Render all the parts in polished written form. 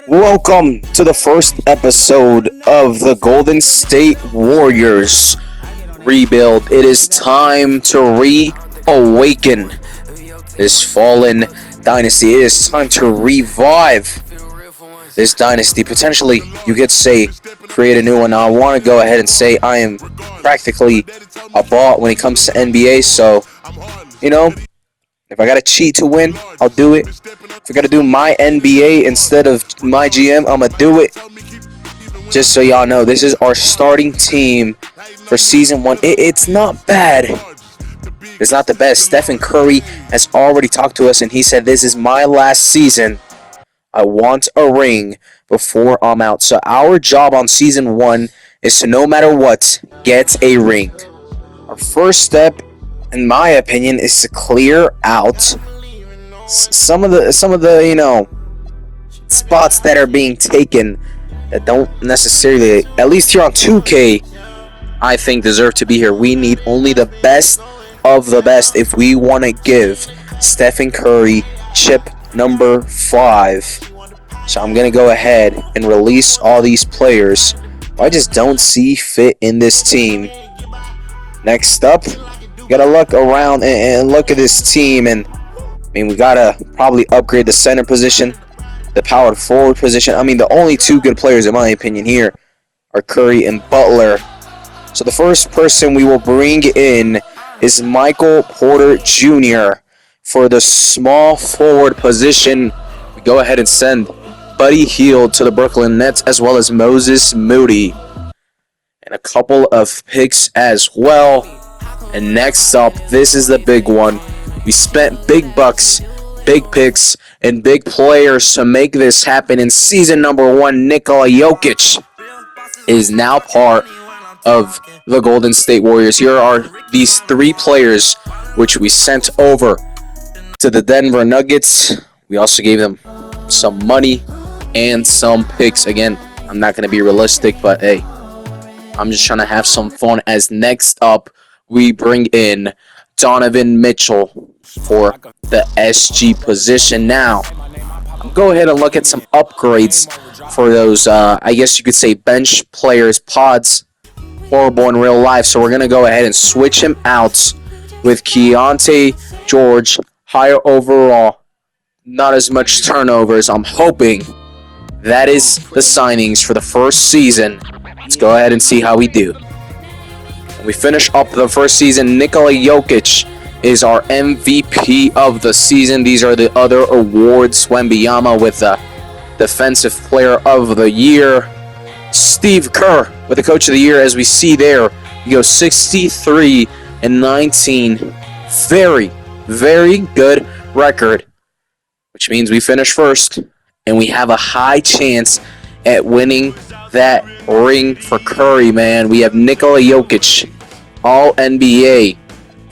Welcome to the first episode of the Golden State Warriors rebuild. It is time to reawaken this fallen dynasty. It is time to revive this dynasty. Potentially, you could say, create a new one. Now, I want to go ahead and say I am practically a bot when it comes to NBA. So, if I gotta cheat to win, I'll do it. If I gotta do my NBA instead of my GM, I'ma do it. Just so y'all know, this is our starting team for season 1. It's not bad. It's not the best. Stephen Curry has already talked to us, and he said, "This is my last season. I want a ring before I'm out." So our job on season 1 is to, no matter what, get a ring. Our first step, in my opinion, is to clear out some of the spots that are being taken that don't necessarily, at least here on 2K, I think deserve to be here. We need only the best of the best if we want to give Stephen Curry chip number 5. So I'm going to go ahead and release all these players who I just don't see fit in this team. Next up, gotta look around and look at this team, and we gotta probably upgrade the center position, the power forward position. The only two good players in my opinion here are Curry and Butler. So the first person we will bring in is Michael Porter Jr. For the small forward position, we go ahead and send Buddy Hield to the Brooklyn Nets, as well as Moses Moody, and a couple of picks as well. And next up, this is the big one. We spent big bucks, big picks, and big players to make this happen. In season number 1, Nikola Jokic is now part of the Golden State Warriors. Here are these 3 players which we sent over to the Denver Nuggets. We also gave them some money and some picks. Again, I'm not going to be realistic, but hey, I'm just trying to have some fun. As next up, we bring in Donovan Mitchell for the SG position. Now, I'll go ahead and look at some upgrades for those, I guess you could say, bench players, pods. Horrible in real life, so we're going to go ahead and switch him out with Keontae George, higher overall, not as much turnovers. I'm hoping that is the signings for the first season. Let's go ahead and see how we do. We finish up the first season. Nikola Jokic is our MVP of the season. These are the other awards. Wembanyama with the Defensive Player of the Year. Steve Kerr with the Coach of the Year, as we see there. He goes 63 and 19. Very, very good record, which means we finish first, and we have a high chance at winning that ring for Curry, man. We have Nikola Jokic, All-NBA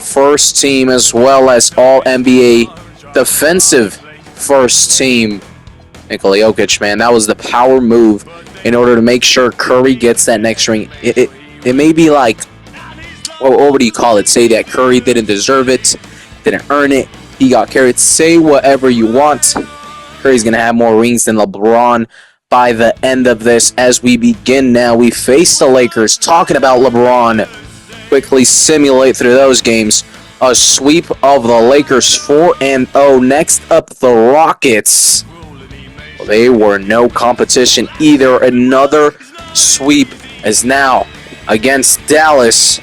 first team, as well as All-NBA defensive first team. Nikola Jokic, man, that was the power move in order to make sure Curry gets that next ring. It may be like, what do you call it? Say that Curry didn't deserve it, didn't earn it, he got carried. Say whatever you want. Curry's going to have more rings than LeBron by the end of this. As we begin now, we face the Lakers. Talking about LeBron, quickly simulate through those games. A sweep of the Lakers, 4-0. Next up, the Rockets. Well, they were no competition either. Another sweep is now against Dallas,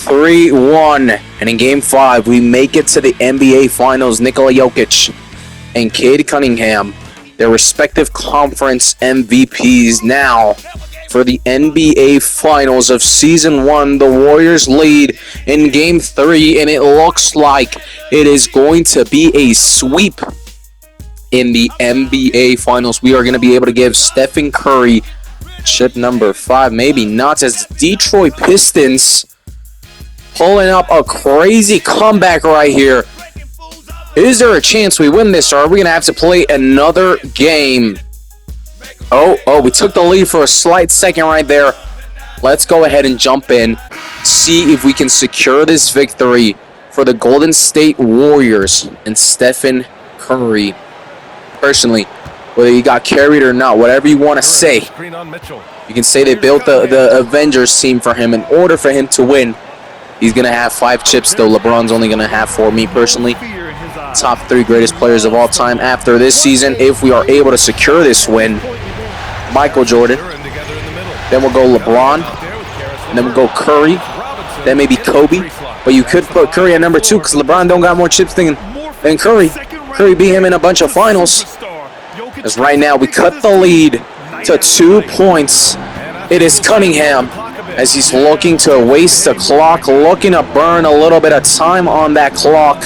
3-1. And in Game 5, we make it to the NBA Finals. Nikola Jokic and Cade Cunningham, their respective conference MVPs. Now, for the NBA Finals of Season 1, the Warriors lead in Game 3, and it looks like it is going to be a sweep in the NBA Finals. We are going to be able to give Stephen Curry chip number 5. Maybe not, as Detroit Pistons pulling up a crazy comeback right here. Is there a chance we win this, or are we going to have to play another game? Oh, we took the lead for a slight second right there. Let's go ahead and jump in, see if we can secure this victory for the Golden State Warriors and Stephen Curry. Personally, whether he got carried or not, whatever you want to say. You can say they built the Avengers team for him in order for him to win. He's going to have 5 chips, though LeBron's only going to have 4. Me personally, top 3 greatest players of all time after this season. If we are able to secure this win, Michael Jordan, then we'll go LeBron, and then we'll go Curry, then maybe Kobe. But you could put Curry at number 2 because LeBron don't got more chips than Curry. Curry beat him in a bunch of finals. As right now we cut the lead to 2 points. It is Cunningham as he's looking to waste the clock, looking to burn a little bit of time on that clock.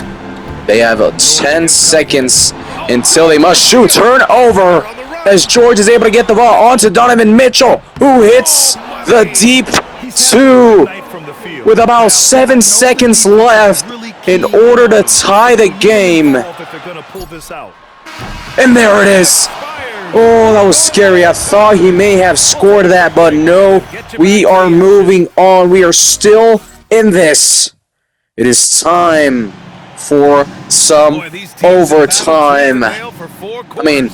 They have 10 seconds until they must shoot. Turnover as George is able to get the ball onto Donovan Mitchell, who hits the deep 2 with about 7 seconds left in order to tie the game. And there it is. Oh, that was scary. I thought he may have scored that, but no. We are moving on. We are still in this. It is time for some overtime. I mean,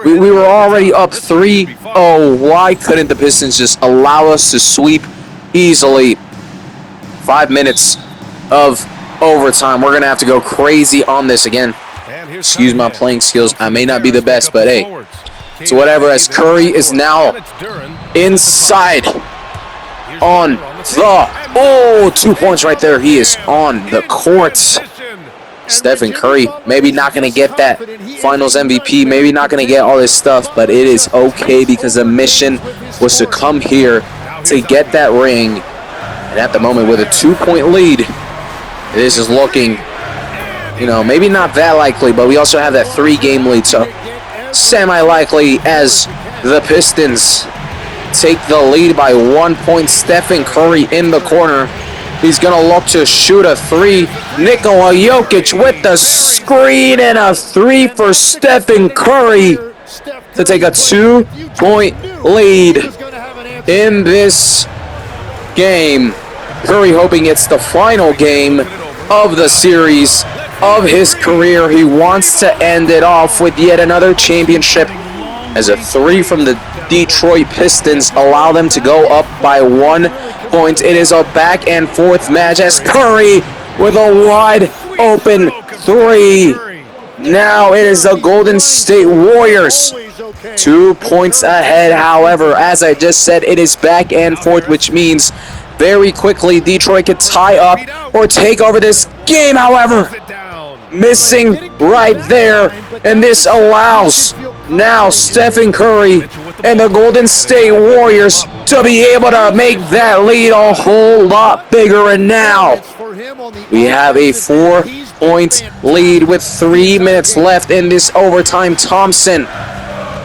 we were already up 3-0. Why couldn't the Pistons just allow us to sweep easily? 5 minutes of overtime. We're going to have to go crazy on this again. Excuse my playing skills. I may not be the best, but hey. So whatever, as Curry is now inside on the 2 points right there. He is on the court. Stephen Curry, maybe not going to get that finals MVP, maybe not going to get all this stuff, but it is okay because the mission was to come here to get that ring. And at the moment with a 2-point lead, this is looking, maybe not that likely, but we also have that 3-game lead, so semi-likely as the Pistons take the lead by 1 point. Stephen Curry in the corner. He's going to look to shoot a 3. Nikola Jokic with the screen and a 3 for Stephen Curry to take a 2-point lead in this game. Curry hoping it's the final game of the series of his career. He wants to end it off with yet another championship as a 3 from the Detroit Pistons allow them to go up by 1 point. It is a back and forth match as Curry with a wide open 3. Now it is the Golden State Warriors 2 points ahead. However, as I just said, it is back and forth, which means very quickly Detroit could tie up or take over this game. However, missing right there, and this allows now Stephen Curry and the Golden State Warriors to be able to make that lead a whole lot bigger. And now we have a 4-point lead with 3 minutes left in this overtime. Thompson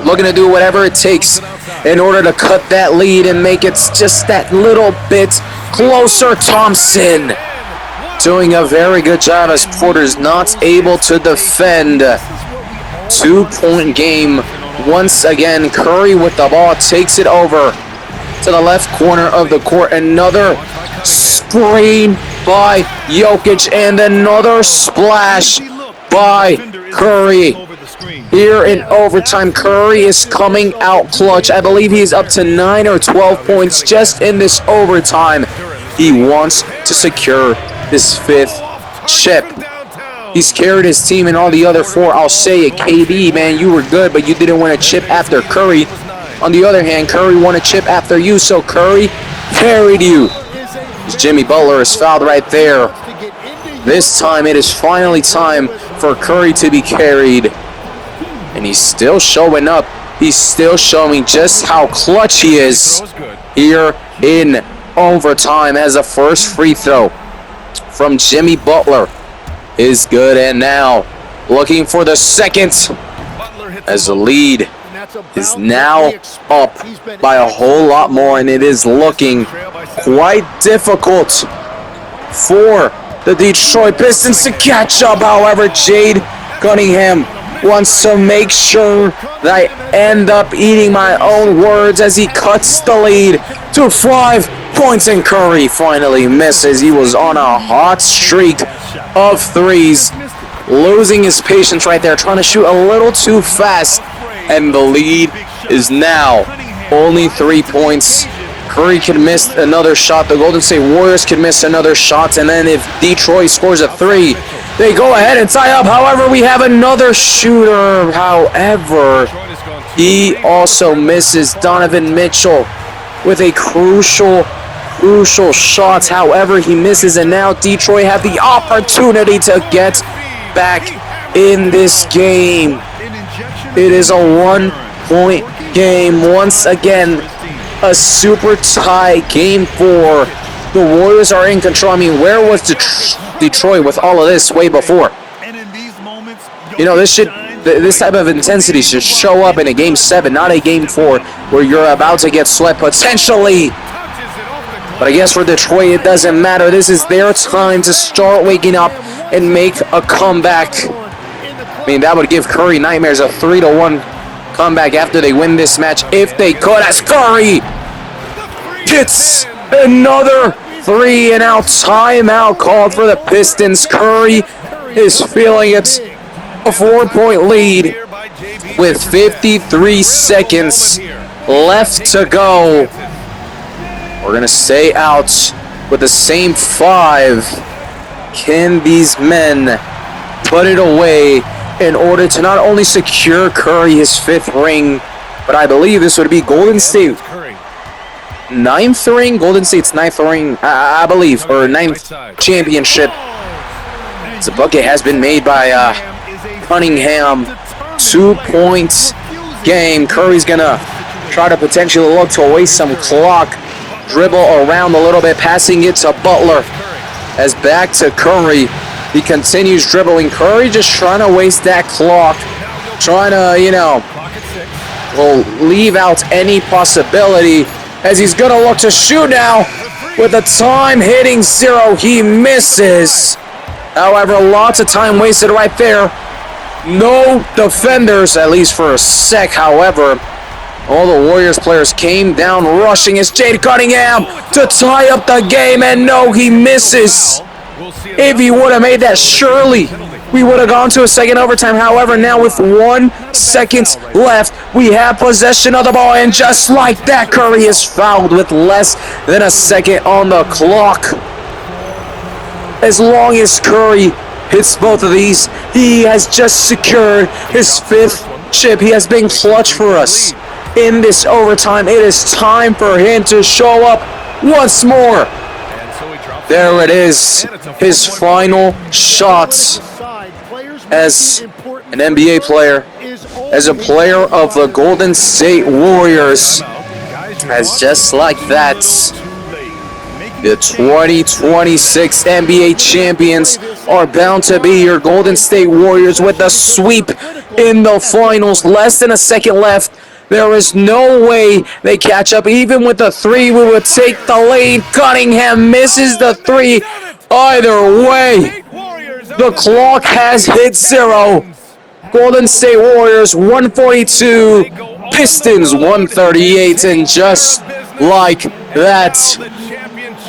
looking to do whatever it takes in order to cut that lead and make it just that little bit closer. Thompson doing a very good job as Porter's not able to defend. 2-point game once again. Curry with the ball takes it over to the left corner of the court. Another screen by Jokic and another splash by Curry. Here in overtime, Curry is coming out clutch. I believe he's up to 9 or 12 points just in this overtime. He wants to secure his 5th chip. He's carried his team in all the other 4. I'll say it, KD, man, you were good, but you didn't win a chip after Curry. On the other hand, Curry won a chip after you, so Curry carried you. Jimmy Butler is fouled right there. This time, it is finally time for Curry to be carried. And he's still showing up. He's still showing just how clutch he is here in overtime as the first free throw from Jimmy Butler is good. And now looking for the second as the lead is now up by a whole lot more, and it is looking quite difficult for the Detroit Pistons to catch up. However, Jade Cunningham wants to make sure that I end up eating my own words as he cuts the lead to 5 points, and Curry finally misses. He was on a hot streak of threes, losing his patience right there, trying to shoot a little too fast and the lead is now only 3 points. Curry can miss another shot. The Golden State Warriors can miss another shot, and then if Detroit scores a 3, they go ahead and tie up. However, we have another shooter. However, he also misses. Donovan Mitchell with a crucial shot. However, he misses, and now Detroit have the opportunity to get back in this game. It is a 1-point game once again. A super tie, game 4. The Warriors are in control. I mean, where was Detroit with all of this way before? You know, this type of intensity should show up in a game 7, not a game 4, where you're about to get swept potentially. But I guess for Detroit, it doesn't matter. This is their time to start waking up and make a comeback. I mean, that would give Curry nightmares, a 3-1 comeback after they win this match, if they could, as Curry hits another 3, and now timeout called for the Pistons. Curry is feeling it. A 4-point lead with 53 seconds left to go. We're going to stay out with the same 5. Can these men put it away in order to not only secure Curry his 5th ring, but I believe this would be Golden State 9th ring? Golden State's 9th ring, I believe, or 9th championship. The bucket has been made by Cunningham. 2-point game. Curry's going to try to potentially look to waste some clock. Dribble around a little bit, passing it to Butler. As back to Curry. He continues dribbling. Curry just trying to waste that clock. Trying to, leave out any possibility. As he's going to look to shoot now. With the time hitting 0, he misses. However, lots of time wasted right there. No defenders, at least for a sec. However, all the Warriors players came down rushing as Jade Cunningham to tie up the game, and no, he misses. If he would have made that, surely we would have gone to a second overtime. However, now with 1 second left, we have possession of the ball, and just like that, Curry is fouled with less than a second on the clock. As long as Curry hits both of these, he has just secured his 5th chip. He has been clutch for us in this overtime. It is time for him to show up once more. There it is, his final shot as an NBA player, as a player of the Golden State Warriors. As just like that, the 2026 NBA champions are bound to be your Golden State Warriors with a sweep in the finals. Less than a second left. There is no way they catch up. Even with the 3, we would take the lead. Cunningham misses the 3. Either way, the clock has hit 0. Golden State Warriors 142, Pistons 138, and just like that,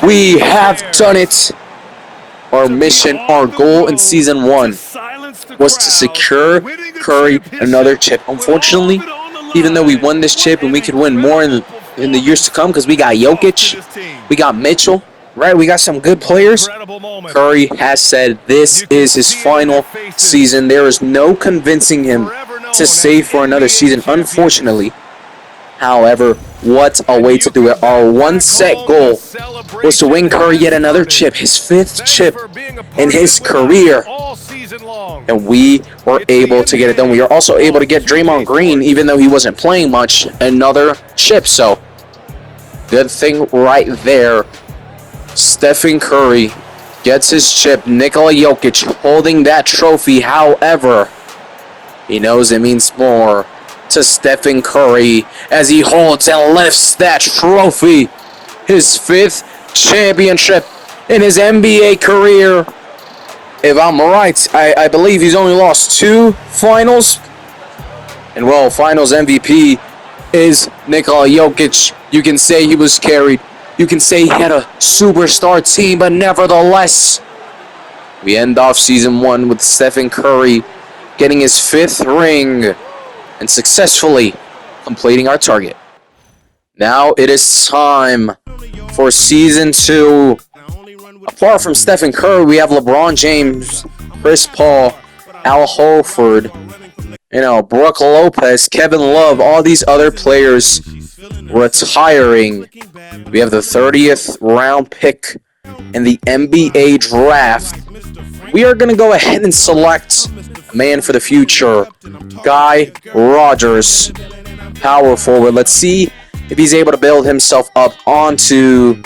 we have done it. Our mission, our goal in Season 1 was to secure Curry another chip. Unfortunately, even though we won this chip and we could win more in the years to come because we got Jokic, we got Mitchell, right? We got some good players. Curry has said this is his final season. There is no convincing him to stay for another season, unfortunately. However, what a way to do it. Our one set goal was to win Curry yet another chip, his 5th chip in his career. And we were able to get it done. We were also able to get Draymond Green, even though he wasn't playing much, another chip. So, good thing right there. Stephen Curry gets his chip. Nikola Jokic holding that trophy. However, he knows it means more to Stephen Curry as he holds and lifts that trophy. His 5th championship in his NBA career. If I'm right, I believe he's only lost 2 finals. And well, finals MVP is Nikola Jokic. You can say he was carried. You can say he had a superstar team, but nevertheless, we end off Season 1 with Stephen Curry getting his 5th ring. and successfully completing our target. Now it is time for Season 2. Apart from Stephen Curry, we have LeBron James, Chris Paul, Al Horford, Brook Lopez, Kevin Love, all these other players retiring. We have the 30th round pick in the NBA draft. We are going to go ahead and select a man for the future, Guy Rodgers, power forward. Let's see if he's able to build himself up onto,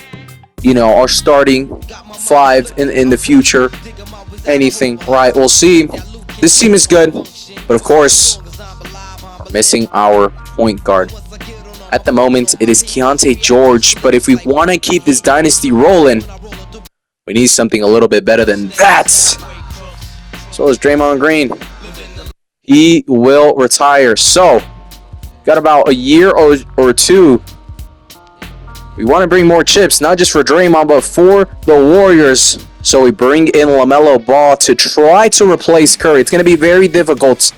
our starting five in the future. Anything, right? We'll see. This team is good, but of course, we're missing our point guard. At the moment, it is Keontae George, but if we want to keep this dynasty rolling, we need something a little bit better than that. So is Draymond Green. He will retire. So, got about a year or two. We want to bring more chips, not just for Draymond, but for the Warriors. So we bring in LaMelo Ball to try to replace Curry. It's going to be very difficult.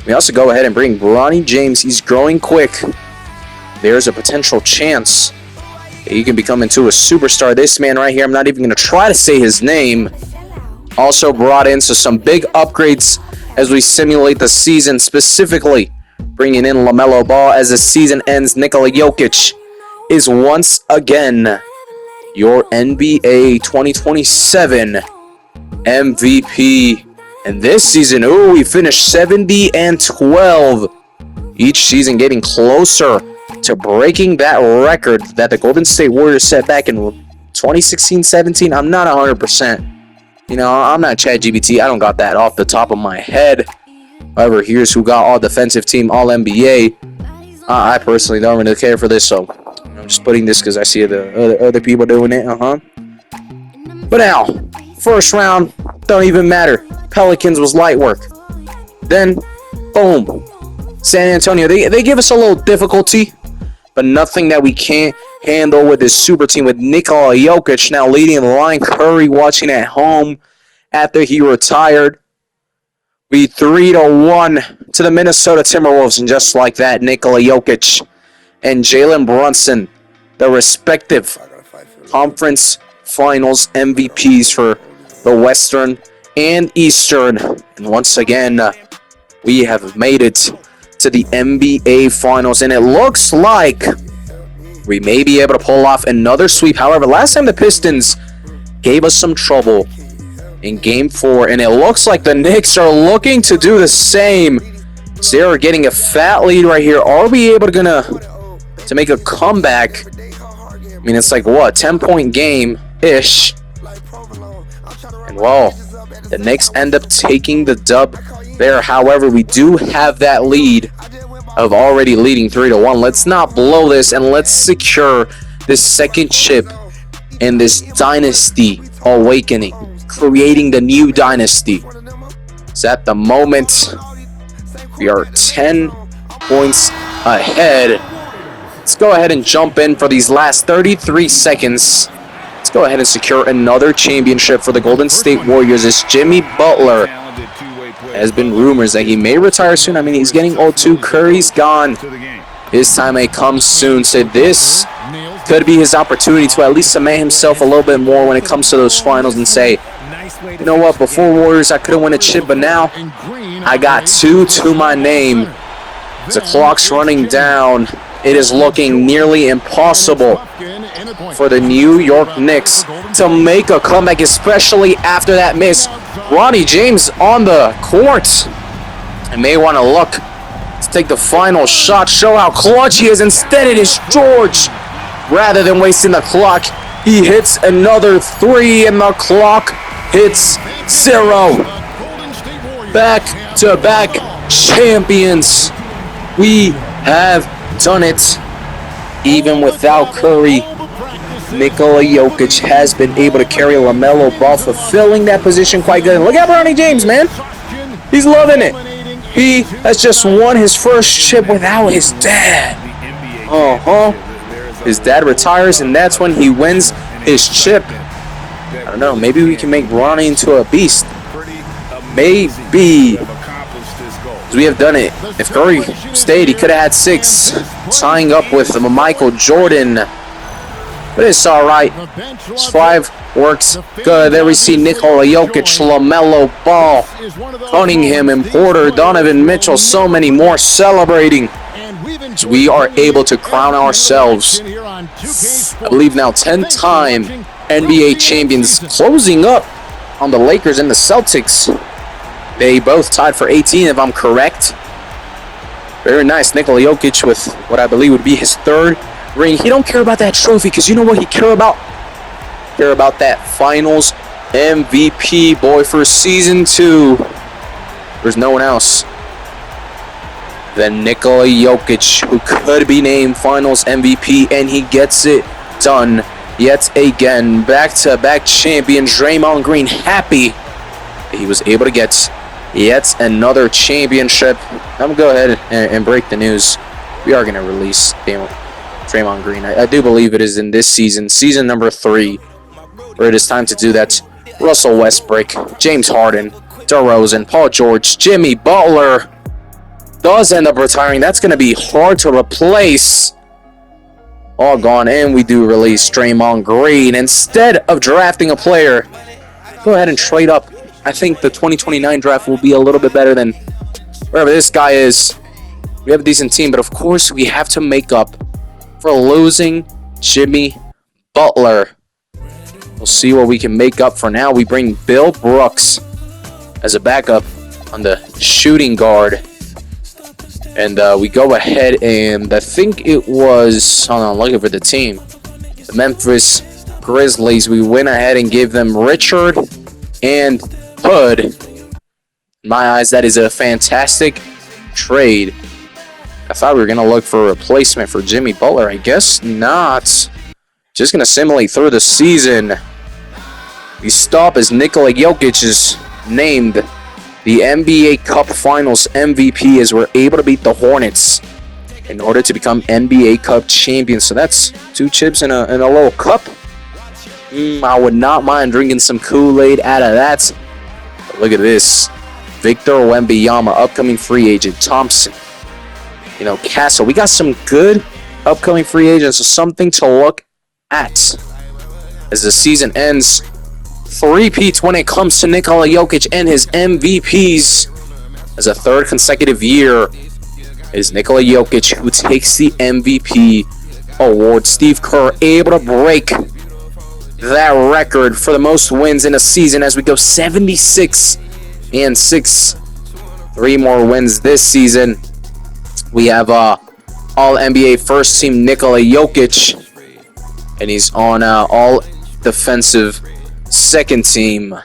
We also go ahead and bring Bronny James. He's growing quick. There's a potential chance that he can become into a superstar. This man right here, I'm not even going to try to say his name. Also brought in some big upgrades as we simulate the season, specifically bringing in LaMelo Ball as the season ends. Nikola Jokic is once again your NBA 2027 MVP. And this season, we finished 70-12. Each season getting closer to breaking that record that the Golden State Warriors set back in 2016-17. I'm not 100%. I'm not ChatGPT. I don't got that off the top of my head. However, here's who got all defensive team, all NBA. I personally don't really care for this, so I'm just putting this because I see the other people doing it. But now, first round, don't even matter. Pelicans was light work. Then, boom, San Antonio. They give us a little difficulty, but nothing that we can't handle with this super team with Nikola Jokic now leading the line. Curry watching at home after he retired. We 3-1 to the Minnesota Timberwolves, and just like that, Nikola Jokic and Jalen Brunson, the respective conference finals MVPs for the Western and Eastern. And once again, we have made it to the NBA Finals, and it looks like we may be able to pull off another sweep. However, last time the Pistons gave us some trouble in Game 4, and it looks like the Knicks are looking to do the same. So they are getting a fat lead right here. Are we able to make a comeback? I mean, it's like, 10-point game-ish. And, the Knicks end up taking the dub there. However, we do have that lead of already leading 3-1. Let's not blow this, and let's secure this second chip in this dynasty awakening, creating the new dynasty. So at the moment, we are 10 points ahead. Let's go ahead and jump in for these last 33 seconds. Let's go ahead and secure another championship for the Golden State Warriors. As Jimmy Butler has been rumors that he may retire soon. I mean, he's getting old too. Curry's gone. His time may come soon. So this could be his opportunity to at least cement himself a little bit more when it comes to those finals and say, you know what, before Warriors I couldn't win a chip, but now I got 2 to my name. The clock's running down. It is looking nearly impossible for the New York Knicks to make a comeback, especially after that miss. Bronny James on the court. I may want to look to take the final shot, show how clutch he is. Instead, it is George. Rather than wasting the clock, he hits another 3, and the clock hits 0. Back-to-back champions. We have done it. Even without Curry, Nikola Jokic has been able to carry LaMelo Ball, fulfilling that position quite good. And look at Bronny James, man. He's loving it. He has just won his first chip without his dad. His dad retires, and that's when he wins his chip. I don't know. Maybe we can make Bronny into a beast. Maybe. We have done it. If Curry stayed, he could have had 6, tying up with Michael Jordan. But it's all right. 5 works good. There we see Nikola Jokic, LaMelo Ball, Cunningham and Porter, Donovan Mitchell, so many more celebrating. So we are able to crown ourselves, I believe now 10-time NBA champions, closing up on the Lakers and the Celtics. They both tied for 18, if I'm correct. Very nice. Nikola Jokic with what I believe would be his 3rd ring. He don't care about that trophy, because you know what he care about? Care about that Finals MVP, boy, for Season 2. There's no one else than Nikola Jokic, who could be named Finals MVP, and he gets it done yet again. Back-to-back champion Draymond Green, happy that he was able to get yet another championship. I'm going to go ahead and break the news. We are going to release Draymond Green. I do believe it is in this season, season number 3, where it is time to do that. Russell Westbrook, James Harden, DeRozan, Paul George, Jimmy Butler does end up retiring. That's going to be hard to replace. All gone, and we do release Draymond Green. Instead of drafting a player, go ahead and trade up. I think the 2029 draft will be a little bit better than wherever this guy is. We have a decent team, but of course we have to make up for losing Jimmy Butler. We'll see what we can make up for now. We bring Bill Brooks as a backup on the shooting guard. And we go ahead and I think it was, hold on, looking for the team. The Memphis Grizzlies. We went ahead and gave them Richard and Hood. In my eyes, that is a fantastic trade. I thought we were going to look for a replacement for Jimmy Butler. I guess not. Just going to simulate through the season. We stop as Nikola Jokic is named the NBA Cup Finals MVP, as we're able to beat the Hornets in order to become NBA Cup champions. So that's 2 chips in a little cup. I would not mind drinking some Kool-Aid out of that. But look at this. Victor Wembanyama, upcoming free agent. Thompson. Castle. We got some good upcoming free agents. So something to look at as the season ends. 3-peats when it comes to Nikola Jokic and his MVPs. As a 3rd consecutive year is Nikola Jokic, who takes the MVP award. Steve Kerr able to break that record for the most wins in a season as we go 76-6. 3 more wins this season. We have All-NBA first team Nikola Jokic, and he's on all defensive second team.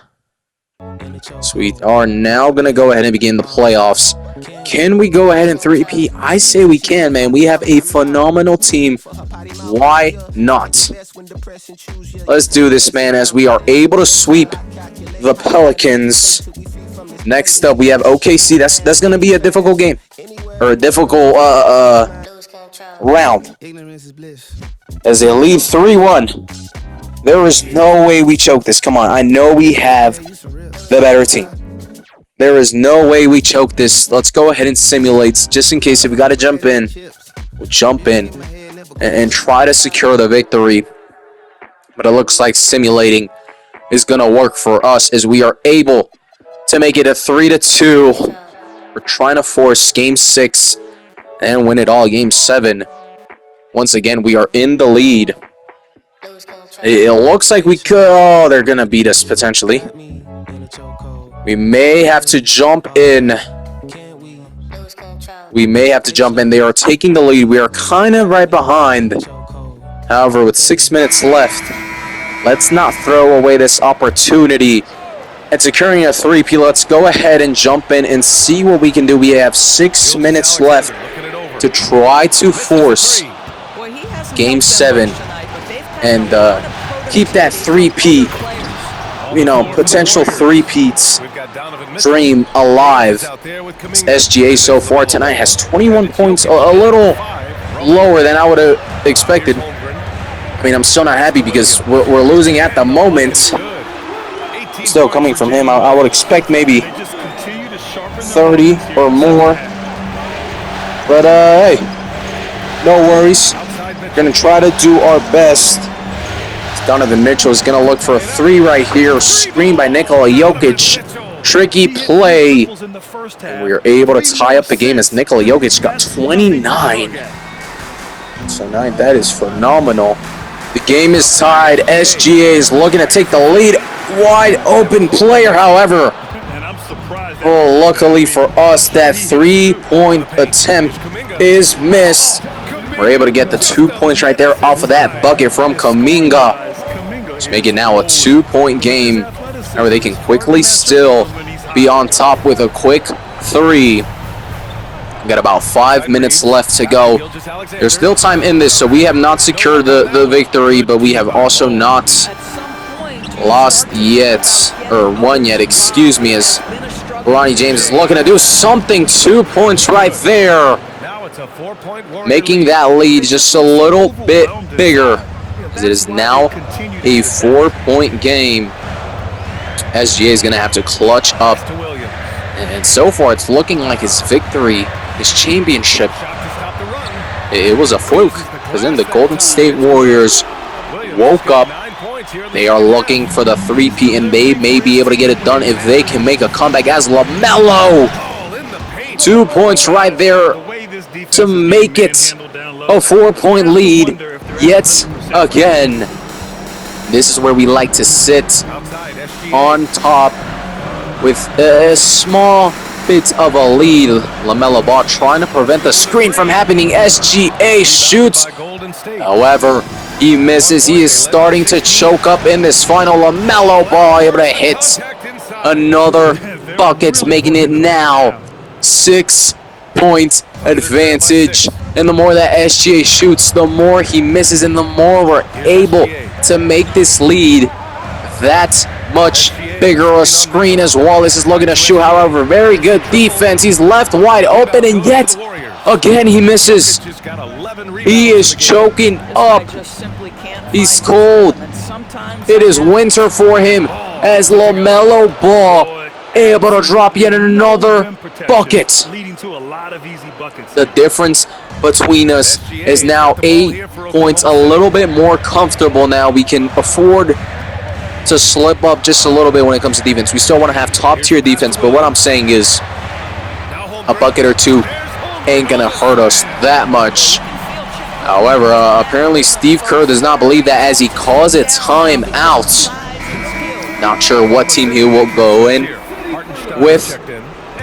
So we are now going to go ahead and begin the playoffs. Can we go ahead and 3-peat? I say we can, man. We have a phenomenal team. Why not? Let's do this, man, as we are able to sweep the Pelicans. Next up, we have OKC. That's going to be a difficult game. Or a difficult round. As they lead 3-1. There is no way we choke this. Come on, I know we have the better team. There is no way we choke this. Let's go ahead and simulate, just in case if we got to jump in. We'll jump in and try to secure the victory. But it looks like simulating is going to work for us as we are able to make it a 3-2. We're trying to force Game 6 and win it all. Game 7. Once again, we are in the lead. It looks like we could... Oh, they're going to beat us, potentially. We may have to jump in. They are taking the lead. We are kind of right behind. However, with 6 minutes left, let's not throw away this opportunity. And securing a 3-peat, let's go ahead and jump in and see what we can do. We have 6 minutes left to try to force Game 7 and keep that 3-peat, potential 3-peats dream alive. SGA so far tonight has 21 points, a little lower than I would have expected. I'm still not happy because we're losing at the moment. Still coming from him, I would expect maybe 30 or more. But hey, no worries. We're gonna try to do our best. Donovan Mitchell is gonna look for a three right here. Screen by Nikola Jokic. Tricky play. And we are able to tie up the game as Nikola Jokic got 29. So that is phenomenal. The game is tied. SGA is looking to take the lead. Wide open player, however. Oh, luckily for us, that three-point attempt is missed. We're able to get the 2 points right there off of that bucket from Kuminga. Just make it now a 2-point game. However, they can quickly still be on top with a quick three. We've got about 5 minutes left to go. There's still time in this, so we have not secured the victory, but we have also not lost yet, or won yet, excuse me, as Ronnie James is looking to do something. 2 points right there, making that lead just a little bit bigger, as it is now a 4-point game. SGA is going to have to clutch up, and so far it's looking like his victory, his championship, it was a fluke, because then the Golden State Warriors woke up. They are looking for the three-peat, and they may be able to get it done if they can make a comeback as LaMelo. 2 points right there to make it a 4-point lead yet again. This is where we like to sit on top with a small bit of a lead. LaMelo Ball trying to prevent the screen from happening. SGA shoots. However, he misses. He is starting to choke up in this final. LaMelo Ball able to hit another bucket, making it now 6-point advantage. And the more that SGA shoots, the more he misses, and the more we're able to make this lead that much bigger. A screen as Wallace is looking to shoot. However, very good defense. He's left wide open, and yet again he misses. He is choking up. He's cold. It is winter for him as LaMelo Ball able to drop yet another bucket. The difference between us is now 8 points, a little bit more comfortable now. We can afford to slip up just a little bit when it comes to defense. We still want to have top tier defense, but what I'm saying is a bucket or two ain't gonna hurt us that much. However, apparently Steve Kerr does not believe that, as he calls a timeout. Not sure what team he will go in with.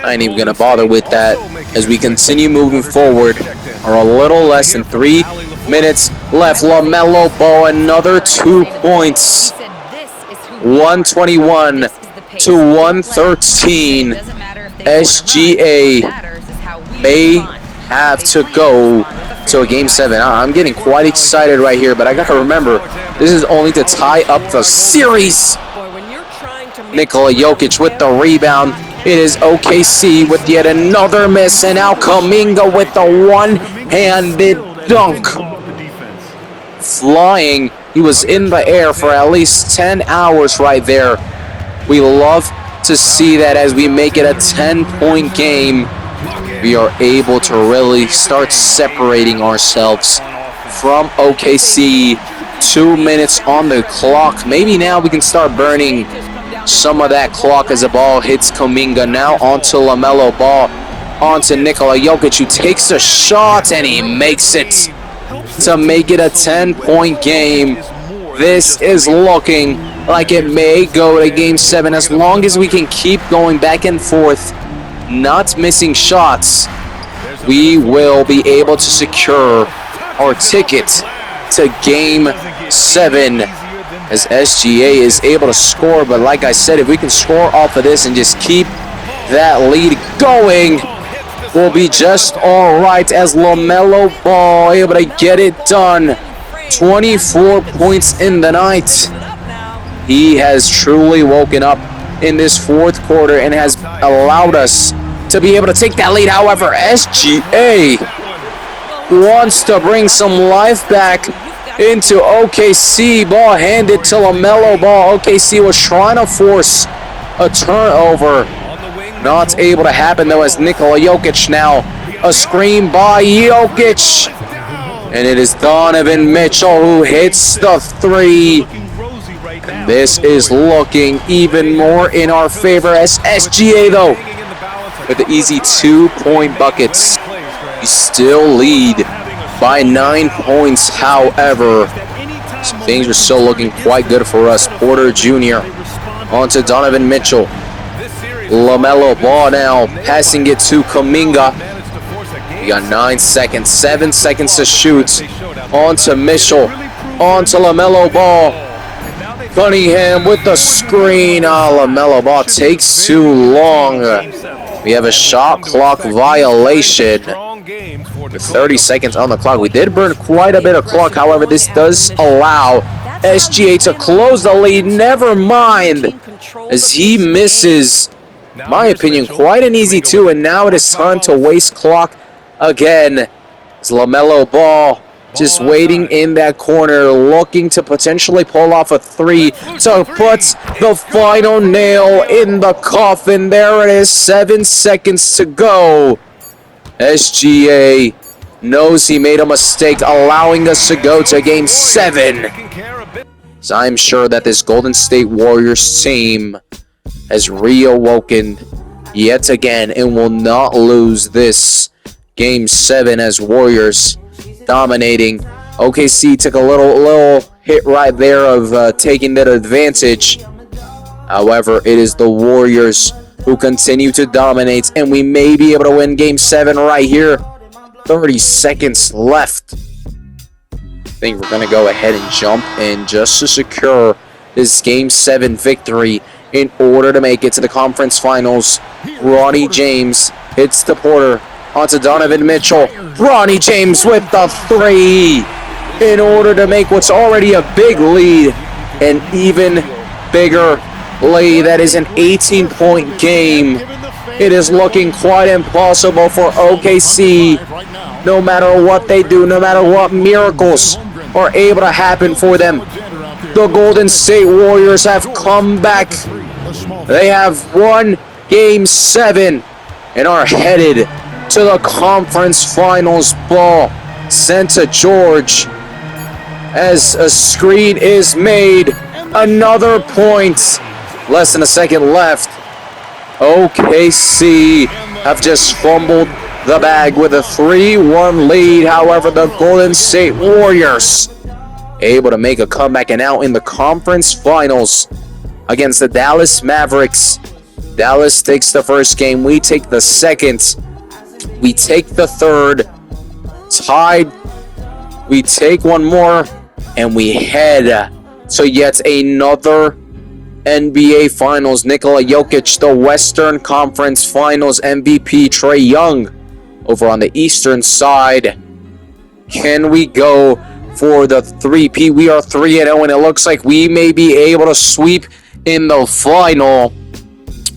I ain't even gonna bother with that as we continue moving forward. Or a little less than 3 minutes left. LaMelo Ball, another 2 points. 121 to 113. SGA may have to go to a game 7. I'm getting quite excited right here, but I gotta remember, this is only to tie up the series. Nikola Jokic with the rebound. It is OKC with yet another miss, and now Kuminga with the one-handed dunk. Flying. He was in the air for at least 10 hours right there. We love to see that as we make it a 10-point game. We are able to really start separating ourselves from OKC. 2 minutes on the clock. Maybe now we can start burning some of that clock as the ball hits Kuminga. Now onto LaMelo Ball. Onto Nikola Jokic, who takes a shot, and he makes it to make it a 10-point game. This is looking like it may go to game 7 as long as we can keep going back and forth, not missing shots. We will be able to secure our ticket to game 7 as SGA is able to score. But like I said, if we can score off of this and just keep that lead going, we'll be just all right as LaMelo Ball able to get it done. 24 points in the night. He has truly woken up in this fourth quarter and has allowed us to be able to take that lead. However, SGA wants to bring some life back into OKC. Ball handed to LaMelo Ball. OKC was trying to force a turnover. Not able to happen though as Nikola Jokic now. A screen by Jokic. And it is Donovan Mitchell who hits the three. And this is looking even more in our favor as SGA though, with the easy 2-point buckets. We still lead by 9 points, however. So things are still looking quite good for us. Porter Jr. onto Donovan Mitchell. LaMelo Ball now, passing it to Kuminga. We got 9 seconds, 7 seconds to shoot. Onto Mitchell, onto LaMelo Ball. Cunningham with the screen. LaMelo Ball takes too long. We have a shot clock violation. With 30 seconds on the clock. We did burn quite a bit of clock. However, this does allow SGA to close the lead. Never mind, as he misses, my opinion, quite an easy two. And now it is time to waste clock again. It's LaMelo Ball just waiting in that corner, looking to potentially pull off a three to put the final nail in the coffin. There it is, 7 seconds to go. SGA knows he made a mistake, allowing us to go to Game 7. So I'm sure that this Golden State Warriors team has reawoken yet again and will not lose this Game 7 as Warriors dominating. OKC took a little hit right there of taking that advantage. However, it is the Warriors who continue to dominate, and we may be able to win Game 7 right here. 30 seconds left. I think we're going to go ahead and jump in just to secure this Game 7 victory in order to make it to the conference finals. Ronnie James hits the Porter onto Donovan Mitchell. Ronnie James with the three in order to make what's already a big lead an even bigger lead. That is an 18-point game. It is looking quite impossible for OKC. No matter what they do, no matter what miracles are able to happen for them, the Golden State Warriors have come back. They have won Game 7 and are headed to the conference finals. Ball sent to George as a screen is made. Another point. Less than a second left. OKC have just fumbled the bag with a 3-1 lead. However, the Golden State Warriors able to make a comeback and now in the conference finals against the Dallas Mavericks. Dallas takes the first game. We take the second. We take the third. Tied. We take one more. And we head to yet another NBA Finals. Nikola Jokic, the Western Conference Finals MVP. Trae Young over on the Eastern side. Can we go for the 3P? We are 3-0, and it looks like we may be able to sweep in the final.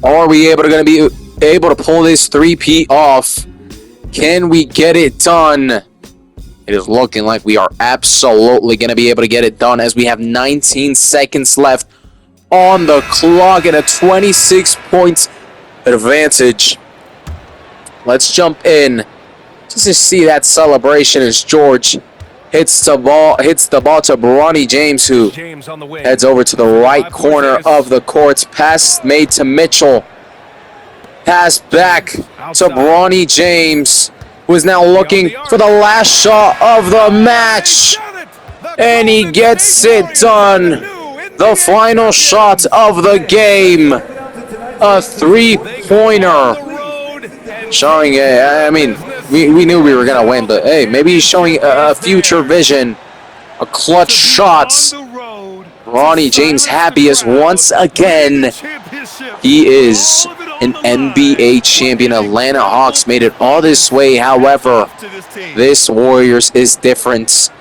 Are we going to be able to pull this 3P off? Can we get it done? It is looking like we are absolutely going to be able to get it done as we have 19 seconds left on the clock and a 26-point advantage. Let's jump in just to see that celebration as George hits the ball to Bronny James, who heads over to the right corner of the court. Pass made to Mitchell. Pass back to Bronny James, who is now looking for the last shot of the match. And he gets it done. The final shot of the game. A three-pointer. Showing, we knew we were going to win, but hey, maybe he's showing a future vision. A clutch shot. Ronnie James happy as once again he is an NBA champion. Atlanta Hawks made it all this way. However, this Warriors is different.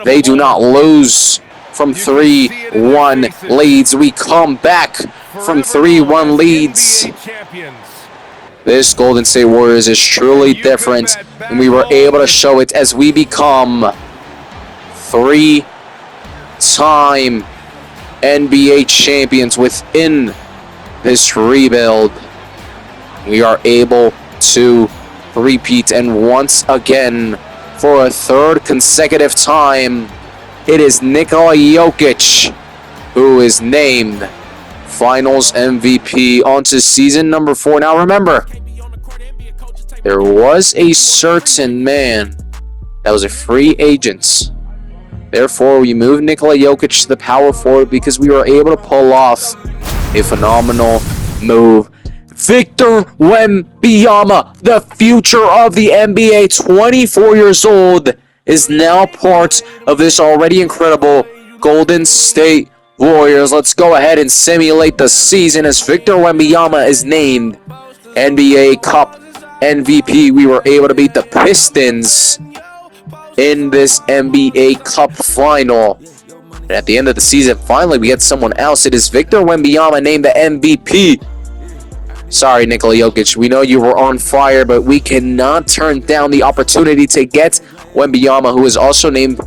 They do not lose from 3-1 leads. We come back from 3-1 leads. This Golden State Warriors is truly different, and we were able to show it as we become 3-time NBA champions within this rebuild. We are able to repeat, and once again, for a third consecutive time, it is Nikola Jokic who is named Finals MVP onto season number 4. Now remember, there was a certain man that was a free agent. Therefore, we moved Nikola Jokic to the power forward because we were able to pull off a phenomenal move. Victor Wembanyama, the future of the NBA, 24 years old, is now part of this already incredible Golden State Warriors. Let's go ahead and simulate the season as Victor Wembanyama is named NBA Cup MVP. We were able to beat the Pistons in this NBA Cup final. And at the end of the season, finally, we get someone else. It is Victor Wembanyama named the MVP. Sorry, Nikola Jokic. We know you were on fire, but we cannot turn down the opportunity to get Wembanyama, who is also named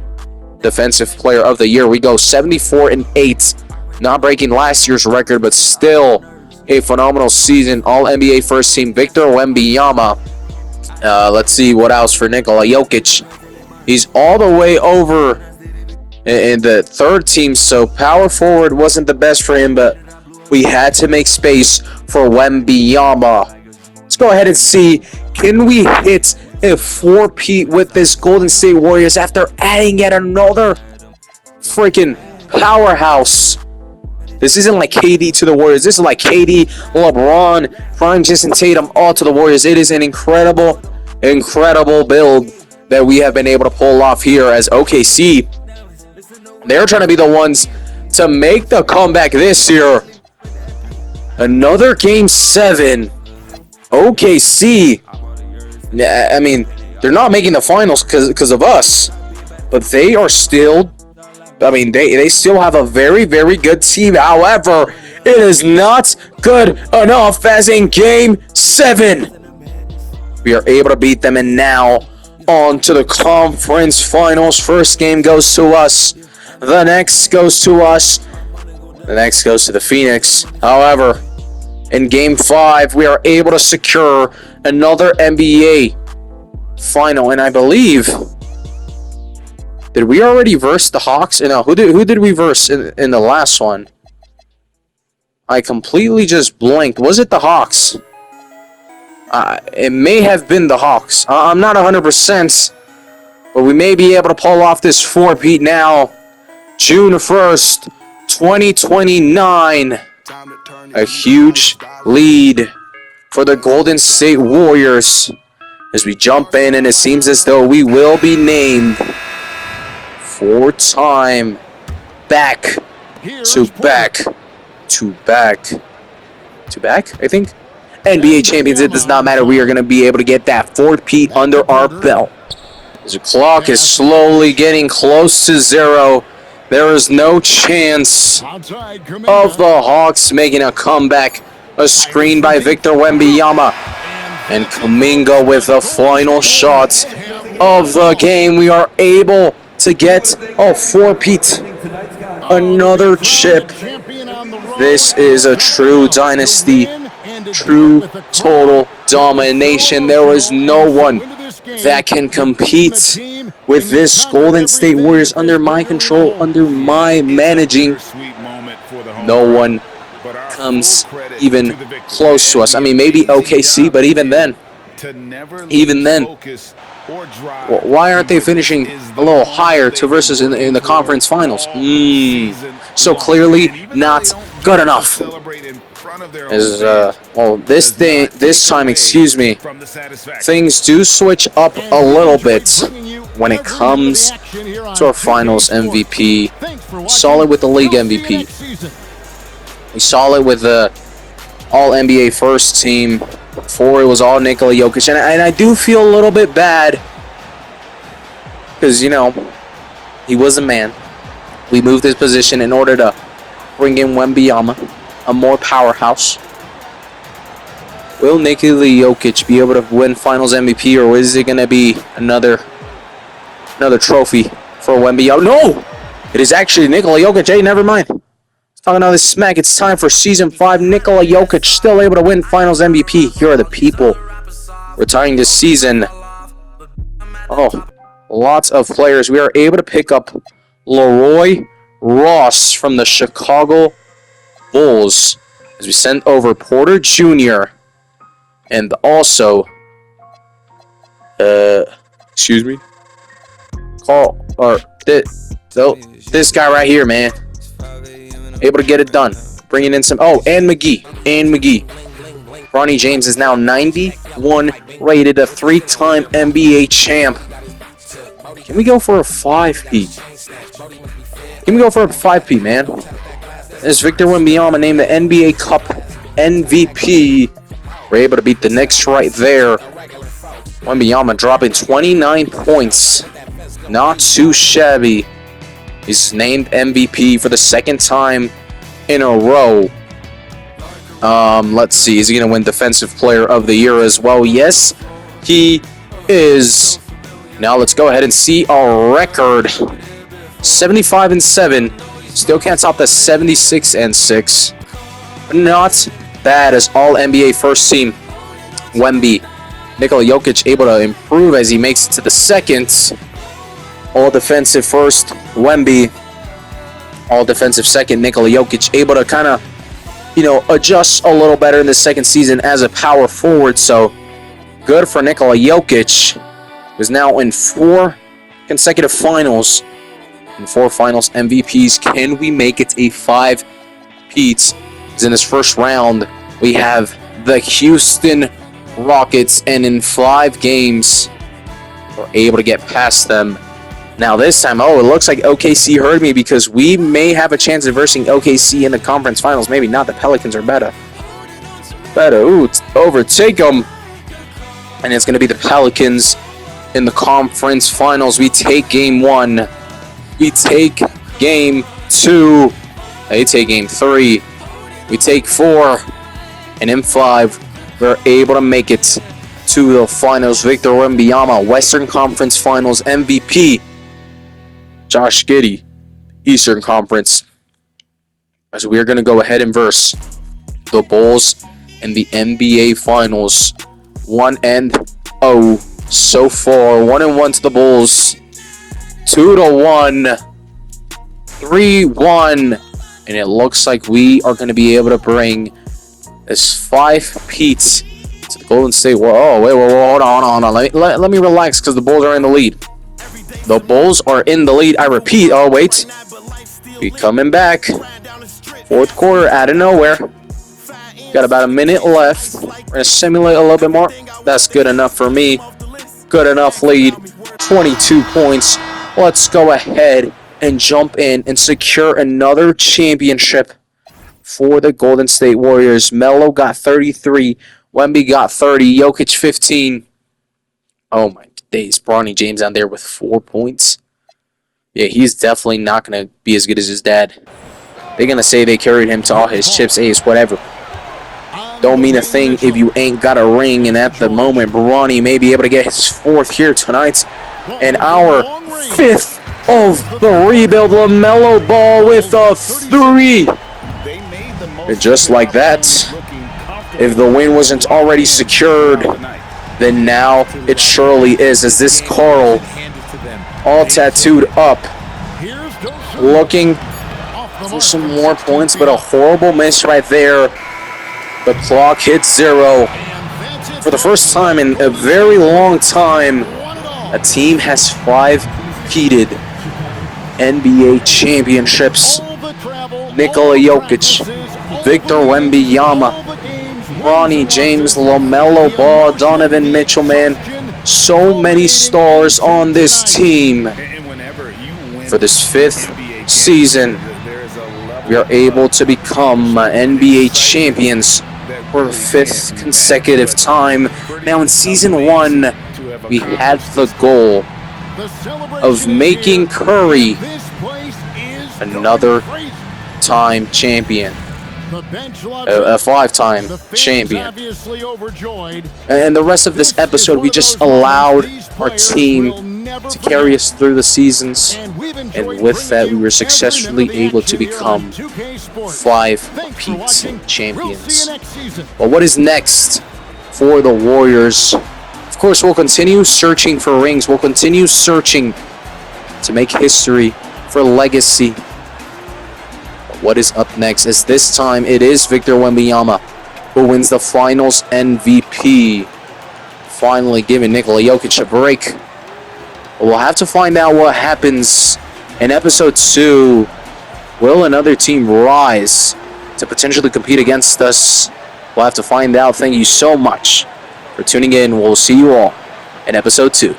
Defensive Player of the Year. We go 74-8, not breaking last year's record, but still a phenomenal season. All NBA first team Victor Wembanyama. Let's see what else for Nikola Jokic. He's all the way over in the third team, so power forward wasn't the best for him, but we had to make space for Wembanyama. Let's go ahead and see, can we hit a 4-peat with this Golden State Warriors after adding yet another freaking powerhouse? This isn't like KD to the Warriors. This is like KD, LeBron, Prime, Jason Tatum, all to the Warriors. It is an incredible, incredible build that we have been able to pull off here as OKC. They're trying to be the ones to make the comeback this year. Another Game 7. OKC. I mean, they're not making the finals because of us. But they are still... I mean, they still have a very, very good team. However, it is not good enough as in Game 7. We are able to beat them, and now on to the conference finals. First game goes to us. The next goes to us. The next goes to the Phoenix. However, in Game 5, we are able to secure another NBA final, and I believe... Did we already verse the Hawks? No, who did we verse in the last one? I completely just blanked. Was it the Hawks? It may have been the Hawks. I'm not 100%, but we may be able to pull off this 4-peat now. June 1st, 2029. A huge lead for the Golden State Warriors as we jump in, and it seems as though we will be named 4-time back, I think, NBA champions. It does not matter. We are going to be able to get that 4-peat under our belt. As the clock is slowly getting close to 0, there is no chance of the Hawks making a comeback. A screen by Victor Wembanyama. And Kuminga with the final shots of the game. We are able to get a 4-peat. Another chip. This is a true dynasty. True total domination. There is no one that can compete with this Golden State Warriors under my control, under my managing. No one comes even close to us. I mean, maybe OKC, but even then, why aren't they finishing a little higher to versus in the conference finals? So clearly not good enough. As this time, things do switch up a little bit when it comes to our finals MVP. Solid with the league MVP. We saw it with the All-NBA first team. Before it was all Nikola Jokic. And I do feel a little bit bad because, you know, he was a man. We moved his position in order to bring in Wembanyama, a more powerhouse. Will Nikola Jokic be able to win Finals MVP, or is it going to be another trophy for Wembanyama? No! It is actually Nikola Jokic. Hey, never mind. Talking all this smack, it's time for Season 5. Nikola Jokic still able to win Finals MVP. Here are the people retiring this season. Oh, lots of players. We are able to pick up Leroy Ross from the Chicago Bulls as we send over Porter Jr. and also, excuse me, this guy right here, man. Able to get it done. Bringing in some, and McGee. Bronny James is now 91 rated, a 3-time NBA champ. Can we go for a 5P? Can we go for a 5P, man? As Victor Wembanyama named the NBA Cup MVP. We're able to beat the Knicks right there. Wembanyama dropping 29 points. Not too shabby. He's named MVP for the second time in a row. Let's see. Is he going to win Defensive Player of the Year as well? Yes, he is. Now let's go ahead and see our record. 75-7. Still can't top the 76-6. Not bad as all NBA first team. Wemby. Nikola Jokic able to improve as he makes it to the second. All defensive first, Wemby. All defensive second, Nikola Jokic able to kind of, adjust a little better in the second season as a power forward. So good for Nikola Jokic, who's now in 4 consecutive finals and 4 finals MVPs. Can we make it a 5-peat? In this first round, we have the Houston Rockets, and in 5 games, we're able to get past them. Now this time, it looks like OKC heard me, because we may have a chance of versing OKC in the conference finals. Maybe not. The Pelicans are better. Overtake them. And it's going to be the Pelicans in the conference finals. We take game 1. We take game 2. They take game 3. We take 4. And in 5, we're able to make it to the finals. Victor Wembanyama, Western Conference Finals MVP. Josh Giddey, Eastern Conference. As we are going to go ahead and verse the Bulls in the NBA Finals. 1-0 so far. 1-1 to the Bulls. 2-1. 3-1. And it looks like we are going to be able to bring this 5-peat to the Golden State Warriors. Oh, wait, hold on. Let me relax, because the Bulls are in the lead. The Bulls are in the lead. I repeat. Oh, wait. We coming back. 4th quarter out of nowhere. Got about a minute left. We're going to simulate a little bit more. That's good enough for me. Good enough lead. 22 points. Let's go ahead and jump in and secure another championship for the Golden State Warriors. Melo got 33. Wemby got 30. Jokic 15. Oh my days. Bronny James down there with 4 points. Yeah, he's definitely not going to be as good as his dad. They're going to say they carried him to all his chips, ace, whatever. Don't mean a thing if you ain't got a ring. And at the moment, Bronny may be able to get his 4th here tonight. And our 5th of the rebuild. LaMelo Ball with a 3. And just like that, if the win wasn't already secured, then now it surely is, as this Carl, all tattooed up, looking for some more points, but a horrible miss right there. The clock hits 0. For the first time in a very long time, a team has 5-peated NBA championships. Nikola Jokic, Victor Wembanyama, Bronny James, LaMelo Ball, Donovan Mitchell, man. So many stars on this team. For this 5th season, we are able to become NBA champions for the 5th consecutive time. Now in Season 1, we had the goal of making Curry another time champion. A 5-time champion. And the rest of this episode, we just allowed our team to carry us through the seasons. And with that, we were successfully able to become 5-peat champions. But what is next for the Warriors? Of course, we'll continue searching for rings. We'll continue searching to make history, for legacy. But what is up next? As this time, it is Victor Wembanyama who wins the Finals MVP. Finally giving Nikola Jokic a break. But we'll have to find out what happens in Episode 2. Will another team rise to potentially compete against us? We'll have to find out. Thank you so much for tuning in. We'll see you all in Episode 2.